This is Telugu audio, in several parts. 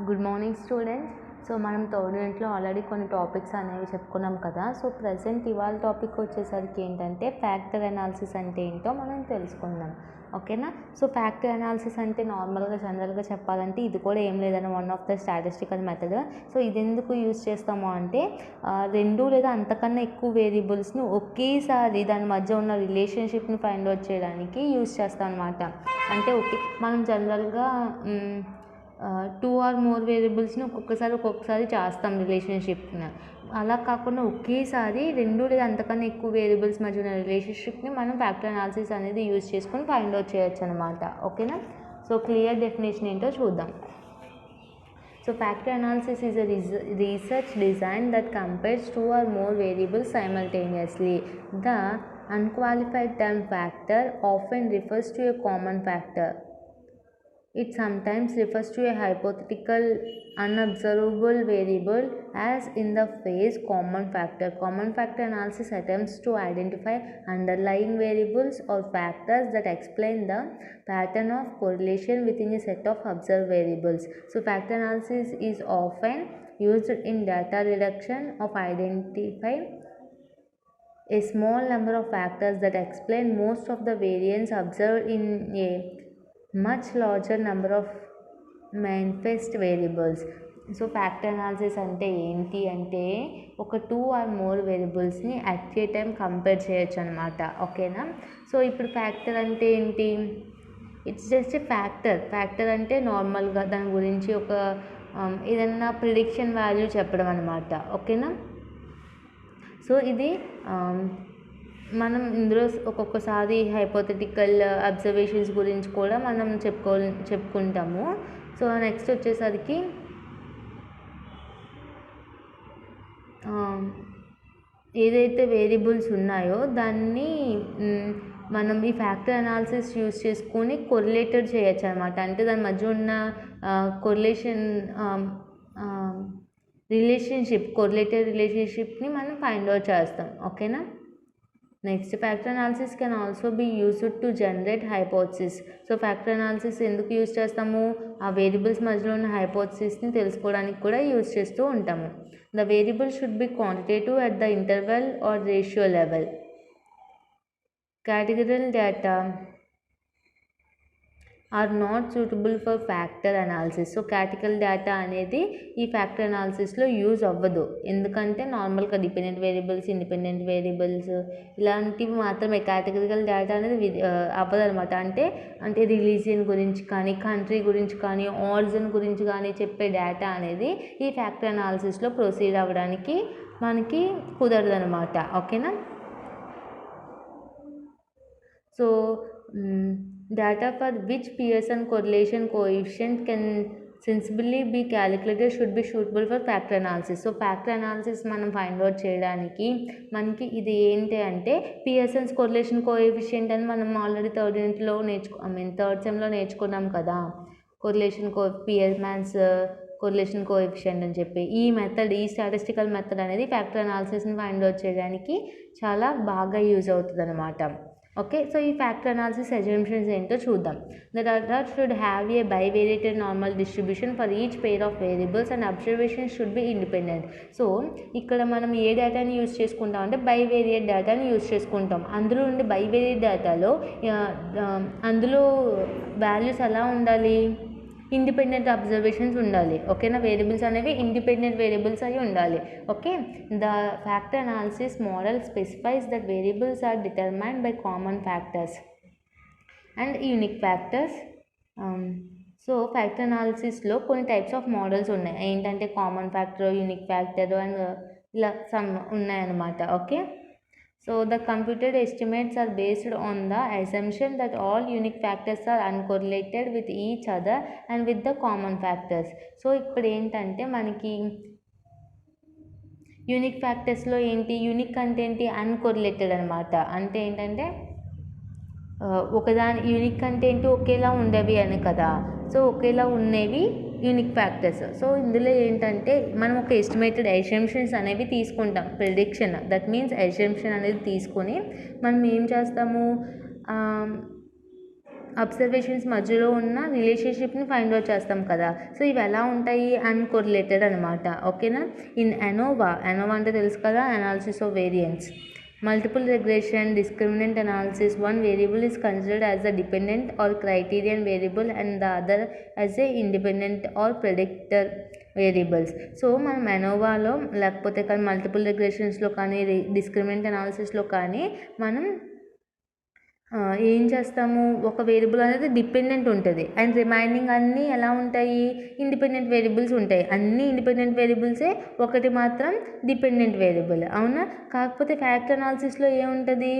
Good morning students. సో మనం థర్డ్ యూనిట్లో ఆల్రెడీ కొన్ని టాపిక్స్ అనేవి చెప్పుకున్నాం కదా. సో ప్రజెంట్ ఇవాళ టాపిక్ వచ్చేసరికి ఏంటంటే ఫ్యాక్టర్ అనాలిసిస్ అంటే ఏంటో మనం తెలుసుకుందాం, ఓకేనా. సో ఫ్యాక్టర్ అనాలిసిస్ అంటే నార్మల్గా జనరల్గా చెప్పాలంటే ఇది కూడా ఏం లేదని one of the statistical method. So ఇది ఎందుకు యూజ్ చేస్తాము అంటే రెండు లేదా అంతకన్నా ఎక్కువ వేరియబుల్స్ను ఒకేసారి దాని మధ్య ఉన్న రిలేషన్షిప్ని ఫైండ్ అవుట్ చేయడానికి యూజ్ చేస్తాం అనమాట. అంటే మనం జనరల్గా 2 or more వేరియబుల్స్ని ఒక్కొక్కసారి చేస్తాం రిలేషన్షిప్ని. అలా కాకుండా ఒకేసారి 2 లేదా అంతకన్నా ఎక్కువ వేరియబుల్స్ మధ్య ఉన్న రిలేషన్షిప్ని మనం ఫ్యాక్టర్ అనాలిసిస్ అనేది యూజ్ చేసుకొని ఫైండ్ అవుట్ చేయొచ్చు అనమాట, ఓకేనా. సో క్లియర్ డెఫినేషన్ ఏంటో చూద్దాం. So factor analysis is a research design that compares 2 or more variables simultaneously. The unqualified term factor often refers to a common factor. It sometimes refers to a hypothetical unobservable variable, as in the phrase common factor. Common factor analysis attempts to identify underlying variables or factors that explain the pattern of correlation within a set of observed variables. So factor analysis is often used in data reduction of identify a small number of factors that explain most of the variance observed in a much larger number of manifest variables. So factor analysis అంటే ఏంటి అంటే ఒక 2 or more వేరియబుల్స్ని అట్ ఏ టైం కంపేర్ చేయొచ్చు అనమాట, ఓకేనా. సో ఇప్పుడు ఫ్యాక్టర్ అంటే ఏంటి? ఇట్స్ జస్ట్ ఏ ఫ్యాక్టర్ అంటే నార్మల్గా దాని గురించి ఒక ఏదన్నా ప్రిడిక్షన్ వాల్యూ చెప్పడం అనమాట, ఓకేనా. సో ఇది మనం ఇందులో ఒక్కొక్కసారి హైపోథెటికల్ అబ్జర్వేషన్స్ గురించి కూడా మనం చెప్పుకుంటాము. సో నెక్స్ట్ వచ్చేసరికి ఏదైతే వేరియబుల్స్ ఉన్నాయో దాన్ని మనం ఈ ఫ్యాక్టర్ అనాలిసిస్ యూజ్ చేసుకొని కొరిలేటెడ్ చేయొచ్చు అనమాట. అంటే దాని మధ్య ఉన్న కొరిలేటెడ్ రిలేషన్షిప్ని మనం ఫైండ్ అవుట్ చేస్తాం, ఓకేనా. Next factor analysis can also be used to generate hypothesis. So factor analysis ఎందుకు యూజ్ చేస్తాము? ఆ వేరియబుల్స్ మధ్యలో ఉన్న హైపోథసిస్ని తెలుసుకోవడానికి కూడా యూజ్ చేస్తూ ఉంటాము. The variable should be quantitative at the interval or ratio level. Categorical data are not suitable for factor analysis. So categorical data అనేది ఈ ఫ్యాక్టర్ అనాలిసిస్లో యూజ్ అవ్వదు. ఎందుకంటే నార్మల్గా డిపెండెంట్ వేరియబుల్స్, ఇండిపెండెంట్ వేరియబుల్స్ ఇలాంటివి మాత్రమే. categorical data అనేది అవ్వదు అనమాట. అంటే రిలీజియన్ గురించి కానీ, కంట్రీ గురించి కానీ, ఆరిజిన్ గురించి కానీ చెప్పే డేటా అనేది ఈ ఫ్యాక్టర్ అనాలిసిస్లో ప్రొసీడ్ అవ్వడానికి మనకి కుదరదు అనమాట, ఓకేనా. So data for which Pearson correlation coefficient can sensibly be calculated should be suitable for factor analysis. So factor analysis మనం ఫైండ్ అవుట్ చేయడానికి మనకి ఇది ఏంటి అంటే పియర్సన్స్ కొరిలేషన్ కోఎఫిషియంట్ అని మనం ఆల్రెడీ థర్డ్ సెమ్లో నేర్చుకున్నాం కదా. పియర్మాన్స్ కొరిలేషన్ కోఎఫిషియంట్ అని చెప్పి ఈ స్టాటిస్టికల్ మెథడ్ అనేది ఫ్యాక్టర్ అనాలిసిస్ని ఫైండ్ అవుట్ చేయడానికి చాలా బాగా యూజ్ అవుతుంది అనమాట, ఓకే. సో ఈ ఫ్యాక్టర్ అనాలిసిస్ అజంప్షన్స్ ఏంటో చూద్దాం. The data should have a bivariated normal distribution for each pair of variables and observation should be independent. So ఇక్కడ మనం ఏ డేటాని యూజ్ చేసుకుంటాం అంటే బైవేరియేట్ డేటాని యూజ్ చేసుకుంటాం. అందులో ఉండే బైవేరియేట్ డేటాలో అందులో వాల్యూస్ ఎలా ఉండాలి? ఇండిపెండెంట్ అబ్జర్వేషన్స్ ఉండాలి, ఓకేనా. వేరియబుల్స్ అనేవి ఇండిపెండెంట్ వేరియబుల్స్ అయి ఉండాలి, okay. The factor analysis model specifies that variables are determined by common factors and unique factors. So factor అనాలిసిస్లో కొన్ని టైప్స్ ఆఫ్ మోడల్స్ ఉన్నాయి. ఏంటంటే common factor, unique factor and ఇలా సమ్ ఉన్నాయన్నమాట, okay. So the computed estimates are based on the assumption that all unique factors are uncorrelated with each other and with the common factors. So ఇప్పుడు ఏంటంటే మనకి యూనిక్ ఫ్యాక్టర్స్లో ఏంటి? యూనిక్ అంటే ఏంటి? అన్కోరిలేటెడ్ అనమాట. అంటే ఏంటంటే యూనిక్ అంటే ఏంటి? ఒకేలా ఉండేవి అని కదా. సో ఒకేలా ఉండేవి యూనిక్ ఫ్యాక్టర్స్. సో ఇందులో ఏంటంటే మనం ఒక ఎస్టిమేటెడ్ అసంప్షన్స్ అనేవి తీసుకుంటాం. ప్రిడిక్షన్, దట్ మీన్స్ అసంప్షన్ అనేది తీసుకొని మనం ఏం చేస్తాము? అబ్జర్వేషన్స్ మధ్యలో ఉన్న రిలేషన్షిప్ని ఫైండ్ అవుట్ చేస్తాం కదా. సో ఇవి ఎలా ఉంటాయి, అన్కోరిలేటెడ్ అనమాట. ఓకేనా. ఇన్ అనోవా అంటే తెలుసు కదా, analysis of variance. Multiple regression, discriminant analysis, one variable is considered as a dependent or criterion variable and the other as a independent or predictor variables. So మనం అనోవాలో లేకపోతే కానీ మల్టిపుల్ రిగ్రెషన్స్లో కానీ డిస్క్రిమినెంట్ అనాలిసిస్లో కానీ మనం ఏం చేస్తాము, ఒక వేరియబుల్ అనేది డిపెండెంట్ ఉంటుంది అండ్ రిమైనింగ్ అన్నీ ఎలా ఉంటాయి, ఇండిపెండెంట్ వేరియబుల్స్ ఉంటాయి. అన్నీ ఇండిపెండెంట్ వేరియబుల్సే, ఒకటి మాత్రం డిపెండెంట్ వేరియబుల్. అవునా. కాకపోతే ఫ్యాక్టర్ అనాలిసిస్లో ఏముంటుంది,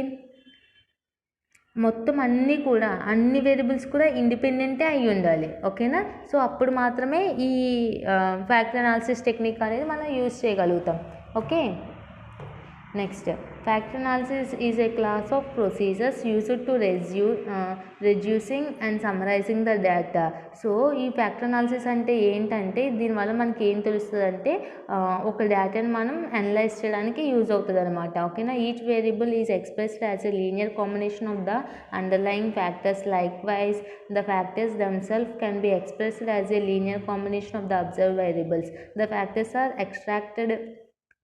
మొత్తం అన్ని వేరియబుల్స్ కూడా ఇండిపెండెంటే అయి ఉండాలి. ఓకేనా. సో అప్పుడు మాత్రమే ఈ ఫ్యాక్టర్ అనాలిసిస్ టెక్నిక్ అనేది మనం యూజ్ చేయగలుగుతాం. Okay. Next, factor analysis is a class of procedures used to reducing and summarising the data. So ఈ ఫ్యాక్టర్ అనాలిసిస్ అంటే ఏంటంటే, దీనివల్ల మనకి ఏం తెలుస్తుంది అంటే, ఒక డేటాని మనం అనలైజ్ చేయడానికి యూజ్ అవుతుంది అనమాట. ఓకేనా. Each variable is expressed as a linear combination of the underlying factors. Like wise the factors themselves can be expressed as a linear combination of the observed variables. The factors are extracted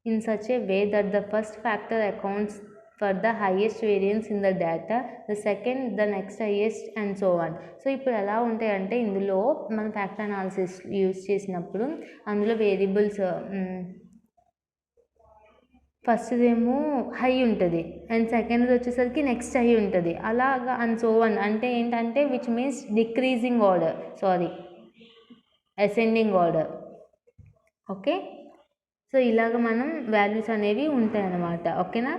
in such a way that the first factor accounts for the highest variance in the data, the second the next highest and so on. So ఇప్పుడు ఎలా ఉంటాయంటే, ఇందులో మనం ఫ్యాక్టర్ అనాలిసిస్ యూజ్ చేసినప్పుడు అందులో వేరియబుల్స్ ఫస్ట్దేమో హై ఉంటుంది అండ్ సెకండ్ది వచ్చేసరికి నెక్స్ట్ హై ఉంటుంది, అలాగా అండ్ సో వన్. అంటే ఏంటంటే which means decreasing order, ascending order. Okay. So ఇలాగ మనం వాల్యూస్ అనేవి ఉంటాయి అన్నమాట. ఓకేనా.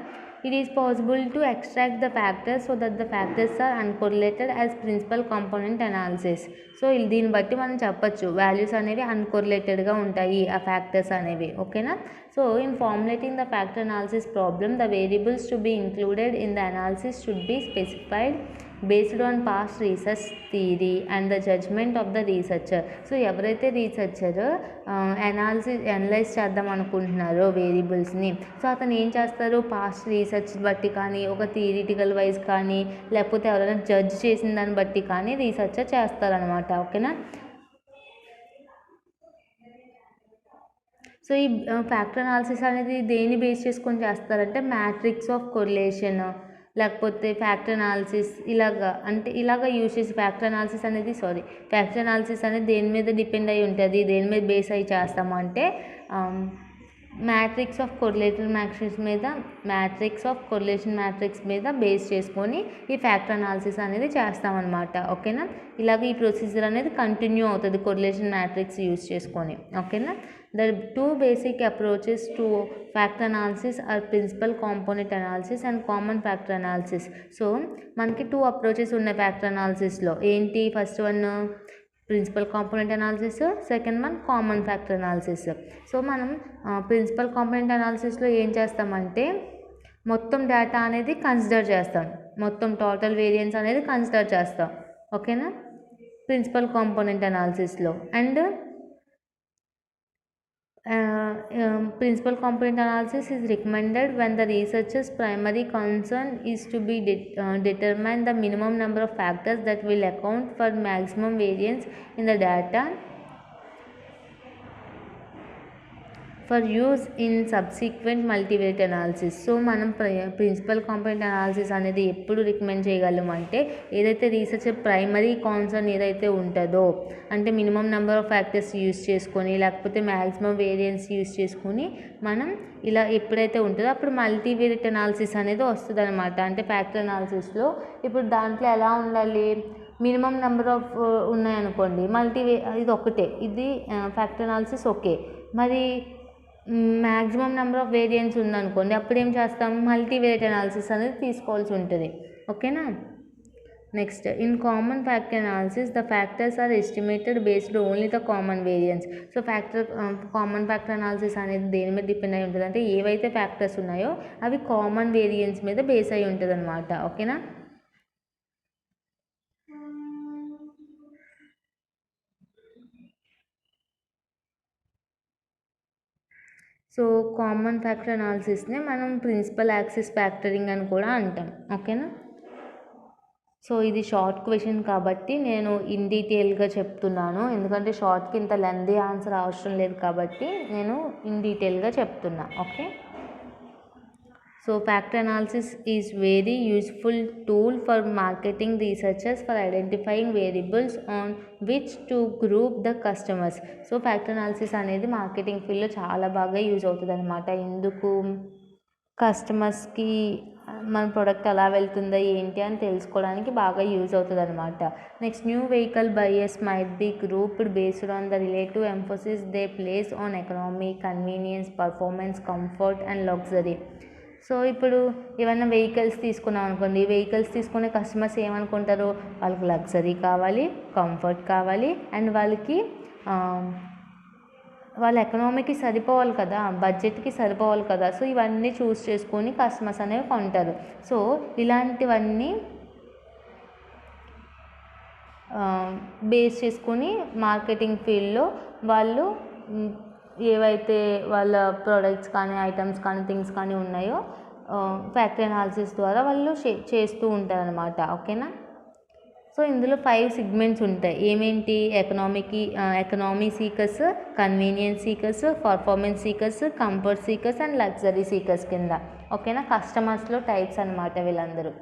It is possible to extract the factors so that the factors are uncorrelated as principal component analysis. So దీన్ని బట్టి మనం చెప్పచ్చు వాల్యూస్ అనేవి అన్కోరిలేటెడ్గా ఉంటాయి ఆ ఫ్యాక్టర్స్ అనేవి. ఓకేనా. So in formulating the factor analysis problem, the variables to be included in the analysis should be specified based on past research theory and the judgment of the researcher. So ఎవరైతే రీసెర్చర్ అనలైజ్ చేద్దాం అనుకుంటున్నారో వేరియబుల్స్ని, సో అతను ఏం చేస్తారు, పాస్ట్ రీసెర్చ్ బట్టి కానీ, ఒక థియరిటికల్ వైజ్ కానీ, లేకపోతే ఎవరైనా జడ్జ్ చేసిన దాన్ని బట్టి కానీ రీసెర్చర్ చేస్తారనమాట. ఓకేనా. సో ఈ ఫ్యాక్టర్ అనాలిసిస్ అనేది దేన్ని బేస్ చేసుకొని చేస్తారంటే, మ్యాట్రిక్స్ ఆఫ్ కొరిలేషన్ లేకపోతే ఫ్యాక్టర్ అనాలిసిస్ ఇలాగ యూజ్ చేసి ఫ్యాక్టర్ అనాలిసిస్ అనేది దేని మీద డిపెండ్ అయి ఉంటుంది, దేని మీద బేస్ అయ్యి చేస్తాము అంటే మ్యాట్రిక్స్ ఆఫ్ కొరిలేషన్ మ్యాట్రిక్స్ మీద బేస్ చేసుకొని ఈ ఫ్యాక్టర్ అనాలిసిస్ అనేది చేస్తామన్నమాట. ఓకేనా. ఇలాగ ఈ ప్రొసీజర్ అనేది కంటిన్యూ అవుతుంది కొరిలేషన్ మ్యాట్రిక్స్ యూజ్ చేసుకొని. ఓకేనా. The two basic approaches to factor analysis are principal component analysis and common factor analysis. So మనకి 2 అప్రోచెస్ ఉన్నాయి ఫ్యాక్టర్ అనాలిసిస్లో. ఏంటి, first one principal component analysis, second one common factor analysis. So మనం ప్రిన్సిపల్ కాంపోనెంట్ అనాలిసిస్లో ఏం చేస్తామంటే, మొత్తం డేటా అనేది కన్సిడర్ చేస్తాం, మొత్తం టోటల్ వేరియన్స్ అనేది కన్సిడర్ చేస్తాం. ఓకేనా. ప్రిన్సిపల్ కాంపోనెంట్ అనాలిసిస్లో and principal component analysis is recommended when the researcher's primary concern is to be determine the minimum number of factors that will account for maximum variance in the data for use in subsequent multivariate analysis. So మనం ప్రిన్సిపల్ కాంపోనెంట్ అనాలిసిస్ అనేది ఎప్పుడు రికమెండ్ చేయగలం అంటే, ఏదైతే రీసెర్చర్ ప్రైమరీ కాన్సర్న్ ఏదైతే ఉంటుందో, అంటే minimum number of factors use చేసుకొని లేకపోతే మ్యాక్సిమం వేరియన్స్ యూజ్ చేసుకొని మనం ఇలా ఎప్పుడైతే ఉంటుందో అప్పుడు మల్టీవేరియట్ అనాలిసిస్ అనేది వస్తుంది అనమాట. అంటే ఫ్యాక్టర్ అనాలిసిస్లో ఇప్పుడు దాంట్లో ఎలా ఉండాలి, మినిమం నెంబర్ ఆఫ్ ఉన్నాయనుకోండి, ఇది ఒకటే, ఇది ఫ్యాక్టర్ అనాలిసిస్ ఓకే. మరి మ్యాక్సిమం నెంబర్ ఆఫ్ వేరియన్స్ ఉందనుకోండి, అప్పుడు ఏం చేస్తాం, మల్టీవేరియట్ అనాలిసిస్ అనేది తీసుకోవాల్సి ఉంటుంది. ఓకేనా. Next, in common factor analysis the factors are estimated based only the common variance. So common factor analysis అనేది దేని మీద డిపెండ్ అయి ఉంటుంది అంటే, ఏవైతే ఫ్యాక్టర్స్ ఉన్నాయో అవి కామన్ వేరియన్స్ మీద బేస్ అయి ఉంటుంది అనమాట. ఓకేనా. సో కామన్ ఫ్యాక్టర్ అనాలిసిస్నే మనం ప్రిన్సిపల్ యాక్సిస్ ఫ్యాక్టరింగ్ అని కూడా అంటాం. ఓకేనా. సో ఇది షార్ట్ క్వశ్చన్ కాబట్టి నేను ఇన్ డీటెయిల్గా చెప్తున్నాను, ఎందుకంటే షార్ట్కి ఇంత లెందీ ఆన్సర్ అవసరం లేదు కాబట్టి నేను ఇన్ డీటెయిల్గా చెప్తున్నా. Okay. So factor analysis is very useful tool for marketing researchers for identifying variables on which to group the customers. So factor analysis అనేది మార్కెటింగ్ ఫీల్డ్లో చాలా బాగా యూజ్ అవుతుంది అనమాట. ఎందుకు కస్టమర్స్కి మన ప్రోడక్ట్ ఎలా వెళ్తుందో ఏంటి అని తెలుసుకోవడానికి బాగా యూజ్ అవుతుంది అనమాట. Next new vehicle buyers might be grouped based on the relative emphasis they place on economy, convenience, performance, comfort and luxury. So ఇప్పుడు ఏమైనా వెహికల్స్ తీసుకున్నాం అనుకోండి, వెహికల్స్ తీసుకునే కస్టమర్స్ ఏమనుకుంటారు, వాళ్ళకి లగ్జరీ కావాలి, కంఫర్ట్ కావాలి, అండ్ వాళ్ళకి వాళ్ళ ఎకనామీకి సరిపోవాలి కదా, బడ్జెట్కి సరిపోవాలి కదా. సో ఇవన్నీ చూస్ చేసుకొని కస్టమర్స్ అనేవి కొంటారు. సో ఇలాంటివన్నీ బేస్ చేసుకొని మార్కెటింగ్ ఫీల్డ్లో వాళ్ళు ఏవైతే వాళ్ళ ప్రోడక్ట్స్ కానీ, ఐటమ్స్ కానీ, థింగ్స్ కానీ ఉన్నాయో ఫ్యాక్టర్ అనాలిసిస్ ద్వారా వాళ్ళు చేస్తూ ఉంటారనమాట. ఓకేనా. సో ఇందులో 5 సెగ్మెంట్స్ ఉంటాయి. ఏమేంటి, economy seekers, convenience seekers, performance seekers, comfort seekers and luxury seekers కింద. ఓకేనా. కస్టమర్స్లో టైప్స్ అనమాట వీళ్ళందరూ.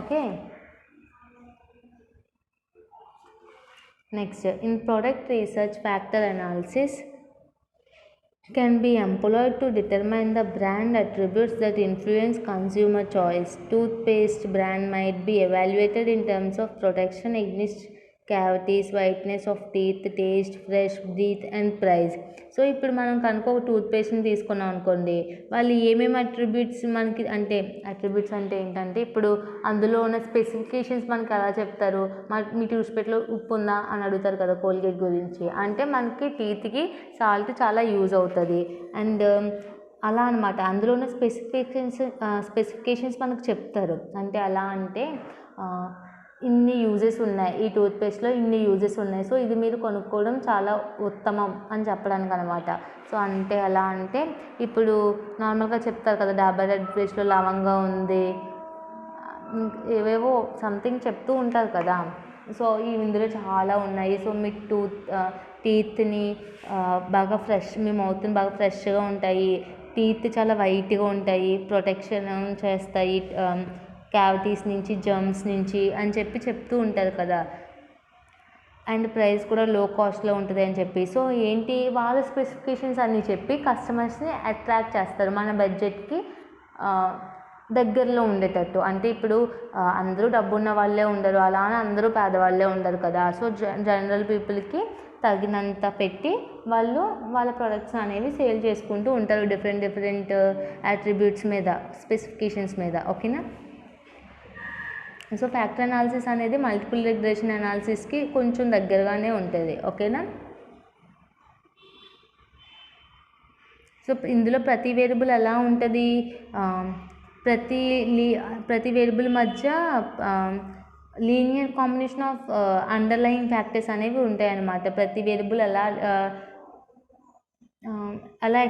Okay. Next, in product research factor analysis can be employed to determine the brand attributes that influence consumer choice. Toothpaste brand might be evaluated in terms of protection against cavities, whiteness of teeth, taste, fresh breath and price. So ఇప్పుడు మనం కనుక ఒక టూత్పేస్ట్ని తీసుకున్నాం అనుకోండి, వాళ్ళు ఏమేమి అట్రిబ్యూట్స్ మనకి అంటే అట్రిబ్యూట్స్ అంటే ఏంటంటే ఇప్పుడు అందులో ఉన్న స్పెసిఫికేషన్స్ మనకి ఎలా చెప్తారు, మీ టూత్పేస్ట్లో ఉప్పు ఉందా అని అడుగుతారు కదా కోల్గేట్ గురించి, అంటే మనకి టీత్కి సాల్ట్ చాలా యూజ్ అవుతుంది. అండ్ అలా అనమాట, అందులో ఉన్న స్పెసిఫికేషన్స్ మనకు చెప్తారు. అంటే ఎలా అంటే ఇన్ని యూజెస్ ఉన్నాయి, ఈ టూత్పేస్ట్లో ఇన్ని యూజెస్ ఉన్నాయి, సో ఇది మీరు కొనుక్కోవడం చాలా ఉత్తమం అని చెప్పడానికి అనమాట. సో అంటే ఎలా అంటే ఇప్పుడు నార్మల్గా చెప్తారు కదా, డాబర్ రెడ్ పేస్ట్లో లవంగా ఉంది, ఏవేవో సంథింగ్ చెప్తూ ఉంటారు కదా. సో ఇందులో చాలా ఉన్నాయి. సో మీ టీత్ని బాగా మీ మౌత్ని బాగా ఫ్రెష్గా ఉంటాయి, టీత్ చాలా వైట్గా ఉంటాయి, ప్రొటెక్షన్ చేస్తాయి క్యావిటీస్ నుంచి, జర్మ్స్ నుంచి అని చెప్తూ ఉంటారు కదా. అండ్ ప్రైస్ కూడా లో కాస్ట్లో ఉంటుంది అని చెప్పి. సో ఏంటి, వాళ్ళ స్పెసిఫికేషన్స్ అన్నీ చెప్పి కస్టమర్స్ని అట్రాక్ట్ చేస్తారు మన బడ్జెట్కి దగ్గరలో ఉండేటట్టు. అంటే ఇప్పుడు అందరూ డబ్బున్న వాళ్ళే ఉండరు, అలా అని అందరూ పేదవాళ్ళే ఉండరు కదా. సో జనరల్ పీపుల్కి తగినంత పెట్టి వాళ్ళు వాళ్ళ ప్రొడక్ట్స్ అనేవి సేల్ చేసుకుంటూ ఉంటారు డిఫరెంట్ అట్రిబ్యూట్స్ మీద, స్పెసిఫికేషన్స్ మీద. ఓకేనా. సో ఫ్యాక్టర్ అనాలిసిస్ అనేది మల్టిపుల్ రిగ్రెషన్ అనాలిసిస్కి కొంచెం దగ్గరగానే ఉంటుంది. ఓకేనా. సో ఇందులో ప్రతి వేరియబుల్ ఎలా ఉంటుంది, ప్రతి వేరియబుల్ మధ్య linear combination of underlying factors అనేవి ఉంటాయి అన్నమాట. ప్రతి వేరియబుల్ అలా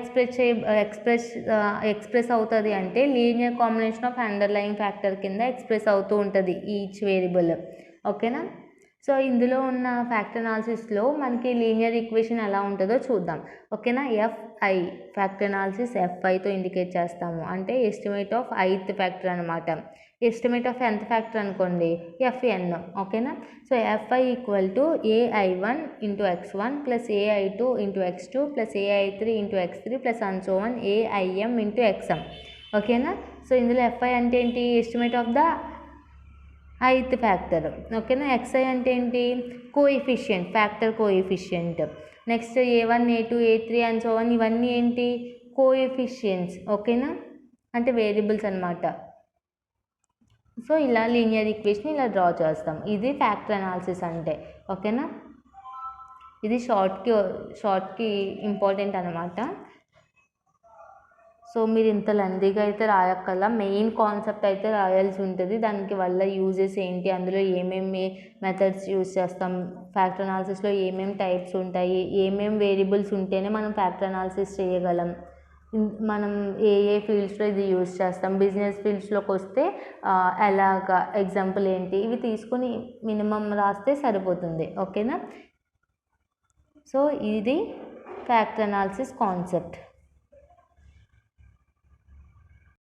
ఎక్స్ప్రెస్ అవుతుంది అంటే linear combination of underlying factor కింద ఎక్స్ప్రెస్ అవుతూ ఉంటుంది ఈచ్ వేరియబుల్. ఓకేనా. సో ఇందులో ఉన్న ఫ్యాక్టర్ అనాలిసిస్లో మనకి లీనియర్ ఈక్వేషన్ ఎలా ఉంటుందో చూద్దాం. ఓకేనా. ఎఫ్ఐ ఫ్యాక్టర్ అనాలిసిస్ ఎఫ్ఐతో ఇండికేట్ చేస్తాము, అంటే ఎస్టిమేట్ ఆఫ్ ఐత్ ఫ్యాక్టర్ అనమాట. ఎస్టిమేట్ ఆఫ్ nth ఫ్యాక్టర్ అనుకోండి ఎఫ్ఎన్. ఓకేనా. So FI equal to AI1 into x1 plus AI2 into x2 plus AI3 into x3 plus and so on AIM into xm. ఓకేనా. సో ఇందులో ఎఫ్ఐ అంటే ఏంటి, estimate of the ith factor. ఓకేనా. ఎక్స్ఐ అంటే ఏంటి, coefficient, factor coefficient. Next A1 A2 A3 and so on ఇవన్నీ ఏంటి, కోఎఫిషియన్స్. ఓకేనా, అంటే వేరియబుల్స్ అనమాట. సో ఇలా లీనియర్ ఈక్వేషన్ ఇలా డ్రా చేస్తాం. ఇది ఫ్యాక్టర్ అనాలిసిస్ అంటే. ఓకేనా. ఇది షార్ట్కి ఇంపార్టెంట్ అనమాట. సో మీరు ఇంత లెందీగా అయితే రాయక్కల్లా, మెయిన్ కాన్సెప్ట్ అయితే రాయాల్సి ఉంటుంది. దానికి వల్ల యూజెస్ ఏంటి, అందులో ఏమేమి మెథడ్స్ యూజ్ చేస్తాం, ఫ్యాక్టర్ అనాలిసిస్లో ఏమేమి టైప్స్ ఉంటాయి, ఏమేమి వేరియబుల్స్ ఉంటేనే మనం ఫ్యాక్టర్ అనాలిసిస్ చేయగలం, మనం ఏ ఏ ఫీల్డ్స్లో ఇది యూజ్ చేస్తాం, బిజినెస్ ఫీల్డ్స్లోకి వస్తే ఎలాగా, ఎగ్జాంపుల్ ఏంటి, ఇవి తీసుకుని మినిమం రాస్తే సరిపోతుంది. ఓకేనా. సో ఇది ఫ్యాక్టర్ అనాలిసిస్ కాన్సెప్ట్.